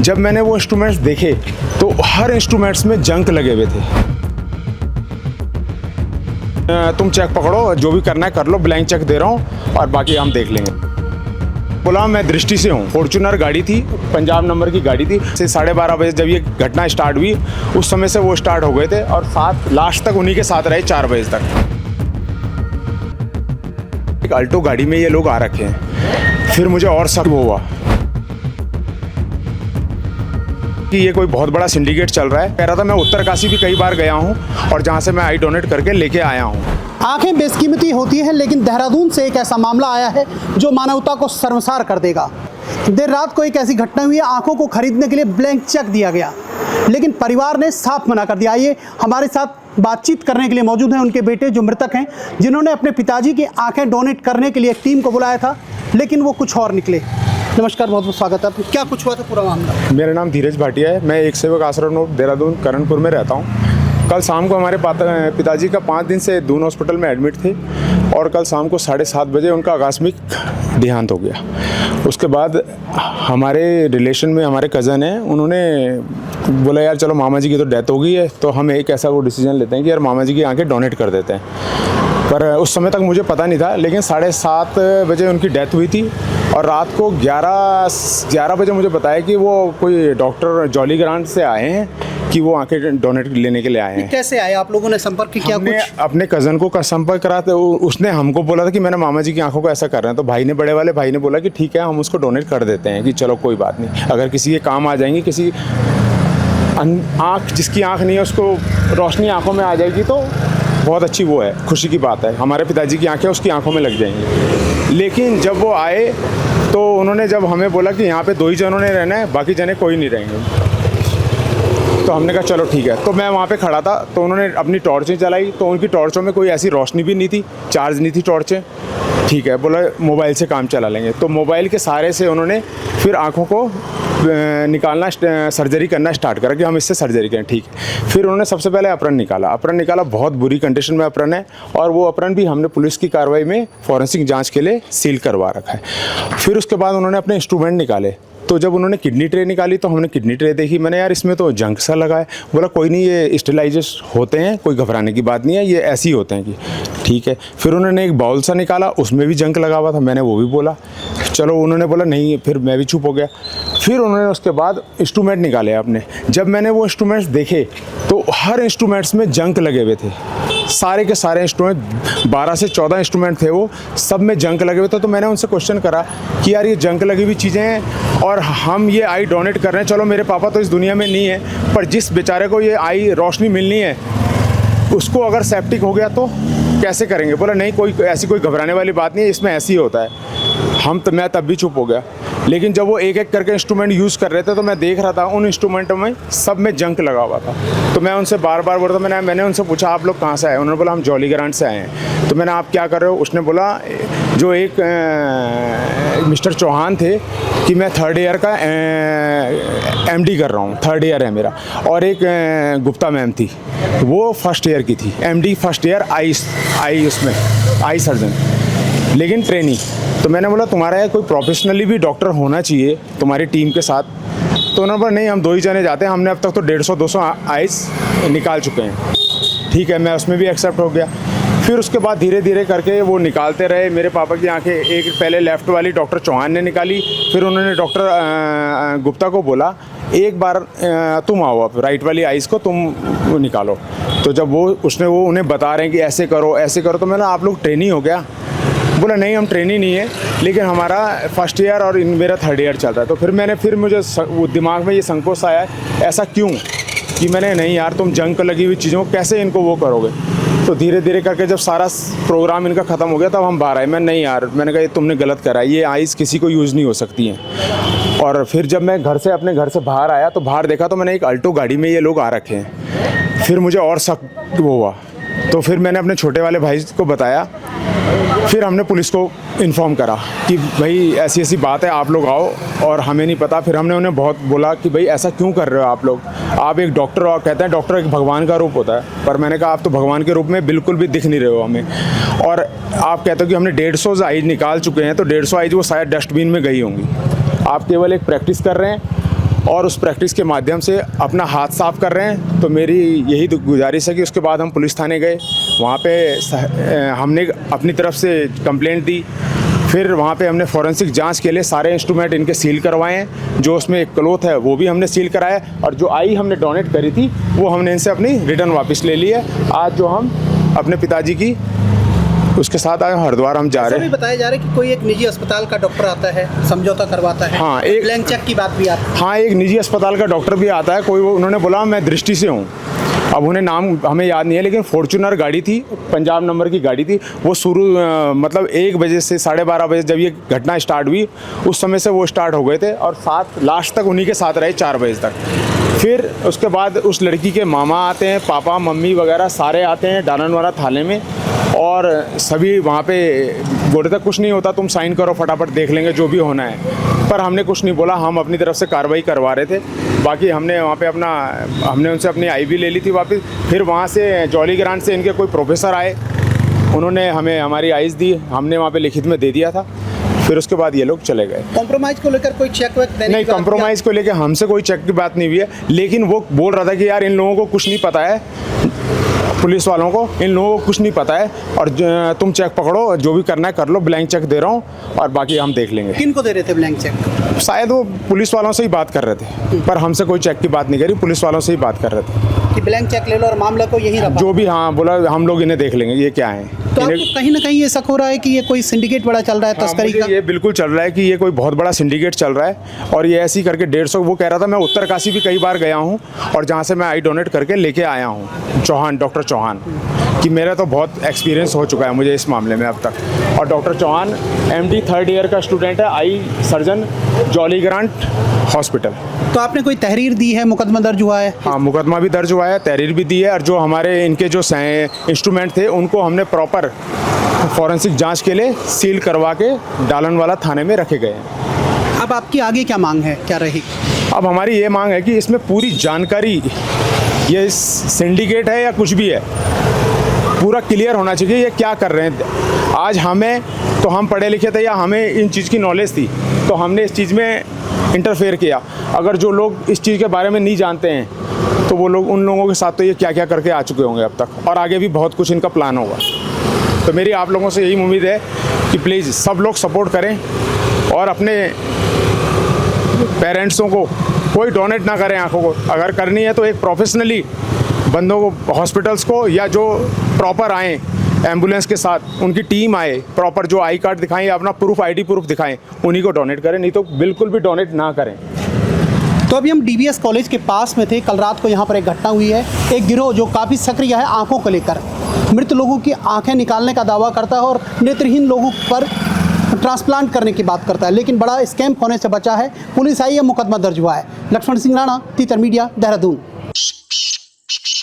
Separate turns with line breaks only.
जब मैंने वो इंस्ट्रूमेंट्स देखे तो हर इंस्ट्रूमेंट्स में जंक लगे हुए थे। तुम चेक पकड़ो, जो भी करना है कर लो, ब्लैंक चेक दे रहा हूँ और बाकी हम देख लेंगे। बोला मैं दृष्टि से हूँ। फॉर्च्यूनर गाड़ी थी, पंजाब नंबर की गाड़ी थी। 12:30 बजे जब ये घटना स्टार्ट हुई उस समय से वो स्टार्ट हो गए थे और साथ लास्ट तक उन्हीं के साथ रहे 4 बजे तक। एक अल्टो गाड़ी में ये लोग आ रखे हैं। फिर मुझे और शक हुआ कि ये कोई बहुत बड़ा सिंडिकेट चल रहा है। कह रहा था मैं उत्तरकाशी भी कई बार गया हूँ और जहाँ से मैं आई डोनेट करके लेके आया हूँ।
आंखें बेशकीमती होती हैं, लेकिन देहरादून से एक ऐसा मामला आया है जो मानवता को शर्मसार कर देगा। देर रात को एक ऐसी घटना हुई है, आंखों को खरीदने के लिए ब्लैंक चेक दिया गया, लेकिन परिवार ने साफ मना कर दिया। आइए हमारे साथ बातचीत करने के लिए मौजूद हैं उनके बेटे जो मृतक हैं, जिन्होंने अपने पिताजी की आंखें डोनेट करने के लिए एक टीम को बुलाया था, लेकिन वो कुछ और निकले। नमस्कार, बहुत बहुत स्वागत है। क्या कुछ हुआ था पूरा मामला?
मेरा नाम धीरज भाटिया है। मैं एक सेवक आश्रम देहरादून करणपुर में रहता हूँ। कल शाम को हमारे पिताजी का 5 दिन से दून हॉस्पिटल में एडमिट थे और कल शाम को 7:30 बजे उनका आकस्मिक देहांत हो गया। उसके बाद हमारे रिलेशन में हमारे कज़न हैं, उन्होंने बोला यार चलो मामा जी की तो डेथ हो गई है, तो हम एक ऐसा वो डिसीजन लेते हैं कि यार मामा जी की आंखें डोनेट कर देते हैं। पर उस समय तक मुझे पता नहीं था, लेकिन 7:30 बजे उनकी डेथ हुई थी और रात को 11 बजे मुझे बताया कि वो कोई डॉक्टर जॉली ग्रांट से आए हैं कि वो आंखें डोनेट लेने के लिए आए हैं।
कैसे आए? आप लोगों ने संपर्क किया?
हमने अपने कज़न को संपर्क करा, तो उसने हमको बोला था कि मैंने मामा जी की आंखों को ऐसा कर रहे हैं। तो भाई ने, बड़े वाले भाई ने बोला कि ठीक है हम उसको डोनेट कर देते हैं, कि चलो कोई बात नहीं, अगर किसी के काम आ जाएंगी, किसी आँख जिसकी आँख नहीं है उसको रोशनी आँखों में आ जाएगी तो बहुत अच्छी वो है, खुशी की बात है। हमारे पिताजी की आंखें उसकी आंखों में लग जाएंगी। लेकिन जब वो आए तो उन्होंने जब हमें बोला कि यहाँ पे 2 ही जनों ने रहना है, बाकी जने कोई नहीं रहेंगे, तो हमने कहा चलो ठीक है। तो मैं वहाँ पे खड़ा था, तो उन्होंने अपनी टॉर्चें चलाई, तो उनकी टॉर्चों में कोई ऐसी रोशनी भी नहीं थी, चार्ज नहीं थी टॉर्चें। ठीक है, बोला मोबाइल से काम चला लेंगे। तो मोबाइल के सहारे से उन्होंने फिर आँखों को निकालना, सर्जरी करना स्टार्ट करा कि हम इससे सर्जरी करें। ठीक है, फिर उन्होंने सबसे पहले अप्रन निकाला। बहुत बुरी कंडीशन में अप्रन है और वो अप्रन भी हमने पुलिस की कार्रवाई में फॉरेंसिक जांच के लिए सील करवा रखा है। फिर उसके बाद उन्होंने अपने इंस्ट्रूमेंट निकाले। तो जब उन्होंने किडनी ट्रे निकाली तो हमने किडनी ट्रे देखी। मैंने यार इसमें तो जंक सा लगा है। बोला कोई नहीं, ये स्टेलाइजेस होते हैं, कोई घबराने की बात नहीं है, ये ऐसे ही होते हैं कि ठीक है। फिर उन्होंने एक बाउल सा निकाला, उसमें भी जंक लगा हुआ था। मैंने वो भी बोला, चलो उन्होंने बोला नहीं, फिर मैं भी चुप हो गया। फिर उन्होंने उसके बाद इंस्ट्रूमेंट निकाले अपने। जब मैंने वो इंस्ट्रूमेंट्स देखे तो हर इंस्ट्रूमेंट्स में जंक लगे हुए थे, सारे के सारे इंस्ट्रूमेंट, 12 से 14 इंस्ट्रूमेंट थे, वो सब में जंक लगे हुए थे। तो मैंने उनसे क्वेश्चन करा कि यार ये जंक लगी हुई चीज़ें हैं और हम ये आई डोनेट कर रहे हैं, चलो मेरे पापा तो इस दुनिया में नहीं है, पर जिस बेचारे को ये आई रोशनी मिलनी है उसको अगर सेप्टिक हो गया तो कैसे करेंगे? बोला नहीं, कोई ऐसी कोई घबराने वाली बात नहीं है, इसमें ऐसे ही होता है। मैं तब भी चुप हो गया। लेकिन जब वो एक एक करके इंस्ट्रूमेंट यूज़ कर रहे थे तो मैं देख रहा था उन इंस्ट्रूमेंटों में सब में जंक लगा हुआ था। तो मैं उनसे बार बार बोलता, मैंने उनसे पूछा आप लोग कहाँ से आए? उन्होंने बोला हम जॉली ग्रांट से आए हैं। तो मैंने आप क्या कर रहे हो? उसने बोला जो एक मिस्टर चौहान थे कि मैं 3rd ईयर का MD कर रहा हूँ, 3rd ईयर है मेरा, और एक गुप्ता मैम थी, वो 1st ईयर की थी, MD 1st ईयर उसमें आई सर्जन, लेकिन ट्रेनिंग। तो मैंने बोला तुम्हारा कोई प्रोफेशनली भी डॉक्टर होना चाहिए तुम्हारी टीम के साथ। तो उन्होंने बोला नहीं, हम 2 ही जने जाते हैं, हमने अब तक तो 150-200 आइस निकाल चुके हैं। ठीक है, मैं उसमें भी एक्सेप्ट हो गया। फिर उसके बाद धीरे धीरे करके वो निकालते रहे। मेरे पापा की आंखें एक पहले लेफ़्ट वाली डॉक्टर चौहान ने निकाली, फिर उन्होंने डॉक्टर गुप्ता को बोला एक बार तुम आओ, अब राइट वाली आइस को तुम निकालो। तो जब वो उन्हें बता रहे हैं कि ऐसे करो ऐसे करो, तो मैंने आप लोग ट्रेनी हो गया? बोला नहीं, हम ट्रेनी नहीं है, लेकिन हमारा 1st ईयर और मेरा 3rd ईयर चल रहा है। तो फिर मुझे वो दिमाग में ये संकोच आया, ऐसा क्यों? कि मैंने नहीं यार, तुम जंक लगी हुई चीज़ों को कैसे इनको वो करोगे? तो धीरे धीरे करके जब सारा प्रोग्राम इनका ख़त्म हो गया तब हम बाहर आए। मैं नहीं यार, मैंने कहा ये तुमने गलत करा, ये आइस किसी को यूज़ नहीं हो सकती हैं। और फिर जब मैं अपने घर से बाहर आया तो बाहर देखा तो मैंने एक अल्टो गाड़ी में ये लोग आ रखे हैं। फिर मुझे और शक हुआ, तो फिर मैंने अपने छोटे वाले भाई को बताया। फिर हमने पुलिस को इन्फॉर्म करा कि भाई ऐसी ऐसी बात है, आप लोग आओ, और हमें नहीं पता। फिर हमने उन्हें बहुत बोला कि भाई ऐसा क्यों कर रहे हो आप लोग, आप एक डॉक्टर हो। कहते हैं डॉक्टर एक भगवान का रूप होता है, पर मैंने कहा आप तो भगवान के रूप में बिल्कुल भी दिख नहीं रहे हो हमें। और आप कहते हो कि हमने 150 आइज निकाल चुके हैं, तो 150 आइज वो शायद डस्टबिन में गई होंगी। आप केवल एक प्रैक्टिस कर रहे हैं और उस प्रैक्टिस के माध्यम से अपना हाथ साफ कर रहे हैं। तो मेरी यही गुजारिश है कि उसके बाद हम पुलिस थाने गए, वहाँ पे हमने अपनी तरफ से कंप्लेंट दी। फिर वहाँ पे हमने फॉरेंसिक जांच के लिए सारे इंस्ट्रूमेंट इनके सील करवाए हैं। जो उसमें एक क्लोथ है वो भी हमने सील कराया, और जो आई हमने डोनेट करी थी वो हमने इनसे अपनी रिटर्न वापस ले ली है। आज जो हम अपने पिताजी की उसके साथ आए हरिद्वार हम जा रहे हैं।
बताया जा रहा है कि कोई एक निजी अस्पताल का डॉक्टर आता है, समझौता करवाता है।
हाँ, एक
ब्लैंक चेक की बात भी आती है।
हाँ, एक निजी अस्पताल का डॉक्टर भी आता है। कोई उन्होंने बोला मैं दृष्टि से हूँ, अब उन्हें नाम हमें याद नहीं है, लेकिन फॉर्च्यूनर गाड़ी थी, पंजाब नंबर की गाड़ी थी। वो शुरू मतलब 1 बजे से 12:30 बजे जब ये घटना स्टार्ट हुई उस समय से वो स्टार्ट हो गए थे, और साथ लास्ट तक उन्हीं के साथ रहे 4 बजे तक। फिर उसके बाद उस लड़की के मामा आते हैं, पापा मम्मी वगैरह सारे आते हैं डालनवाला थाने में, और सभी वहाँ पे बोले तक कुछ नहीं होता, तुम साइन करो फटाफट, देख लेंगे जो भी होना है। पर हमने कुछ नहीं बोला, हम अपनी तरफ से कार्रवाई करवा रहे थे। बाकी हमने वहाँ पे हमने उनसे अपनी आईवी ले ली थी वापस। फिर वहाँ से जॉली ग्रांट से इनके कोई प्रोफेसर आए, उन्होंने हमें हमारी आइज़ दी, हमने वहाँ पे लिखित में दे दिया था। फिर उसके बाद ये लोग चले गए।
कॉम्प्रोमाइज़ को लेकर कोई चेक वेक देने
नहीं,
की बात
कॉम्प्रोमाइज़ को लेकर हमसे कोई चेक की बात नहीं हुई है, लेकिन वो बोल रहा था कि यार इन लोगों को कुछ नहीं पता है, पुलिस वालों को इन लोगों को कुछ नहीं पता है, और तुम चेक पकड़ो, जो भी करना है कर लो, ब्लैंक चेक दे रहा हूँ और बाकी हम देख लेंगे।
किन को दे रहे थे ब्लैंक चेक?
शायद वो पुलिस वालों से ही बात कर रहे थे, पर हमसे कोई चेक की बात नहीं करी, पुलिस वालों से ही बात कर रहे थे
कि ब्लैंक चेक ले लो और मामला को यही रखा।
जो भी, हाँ बोला हम लोग इन्हें देख लेंगे ये क्या है।
तो आपको कहीं ना कहीं ये शक हो रहा है कि ये कोई सिंडिकेट बड़ा चल रहा है तस्करी का?
ये बिल्कुल चल रहा है कि ये कोई बहुत बड़ा सिंडिकेट चल रहा है, और ये ऐसे ही करके 150, वो कह रहा था मैं उत्तरकाशी भी कई बार गया हूँ, और जहाँ से मैं आई डोनेट करके लेके आया हूँ, चौहान, डॉक्टर चौहान, कि मेरा तो बहुत एक्सपीरियंस हो चुका है मुझे इस मामले में अब तक। और doctor Chauhan MD 3rd year का स्टूडेंट है, eye surgeon, Jolly Grant hospital.
तो आपने कोई तहरीर दी है, मुकदमा दर्ज हुआ है?
हाँ, मुकदमा भी दर्ज हुआ है, तहरीर भी दी है, और जो हमारे इनके जो इंस्ट्रूमेंट थे उनको हमने प्रॉपर फॉरेंसिक जांच के लिए सील करवा के डालनवाला थाने में रखे गए हैं।
अब आपकी आगे क्या मांग है, क्या रहेगी?
अब हमारी ये मांग है कि इसमें पूरी जानकारी, ये सिंडिकेट है या कुछ भी है, पूरा क्लियर होना चाहिए ये क्या कर रहे हैं। आज हमें तो हम पढ़े लिखे थे या हमें इन चीज़ की नॉलेज थी, तो हमने इस चीज़ में इंटरफेयर किया। अगर जो लोग इस चीज़ के बारे में नहीं जानते हैं, तो वो लोग, उन लोगों के साथ तो ये क्या क्या करके आ चुके होंगे अब तक, और आगे भी बहुत कुछ इनका प्लान होगा। तो मेरी आप लोगों से यही उम्मीद है कि प्लीज़ सब लोग सपोर्ट करें, और अपने पेरेंट्सों को कोई डोनेट ना करें आँखों को। अगर करनी है तो एक प्रोफेशनली बंदों को, हॉस्पिटल्स को, या जो प्रॉपर आएँ एम्बुलेंस के साथ, उनकी टीम आए, प्रॉपर जो आई कार्ड दिखाएं या अपना प्रूफ, ID प्रूफ दिखाएं, उन्हीं को डोनेट करें, नहीं तो बिल्कुल भी डोनेट ना करें।
तो अभी हम DBS कॉलेज के पास में थे। कल रात को यहाँ पर एक घटना हुई है। एक गिरोह जो काफ़ी सक्रिय है आँखों को लेकर, मृत लोगों की आँखें निकालने का दावा करता है और नेत्रहीन लोगों पर ट्रांसप्लांट करने की बात करता है, लेकिन बड़ा स्कैम होने से बचा है। पुलिस आई है, मुकदमा दर्ज हुआ है। लक्ष्मण सिंह राणा, तीतर मीडिया, देहरादून।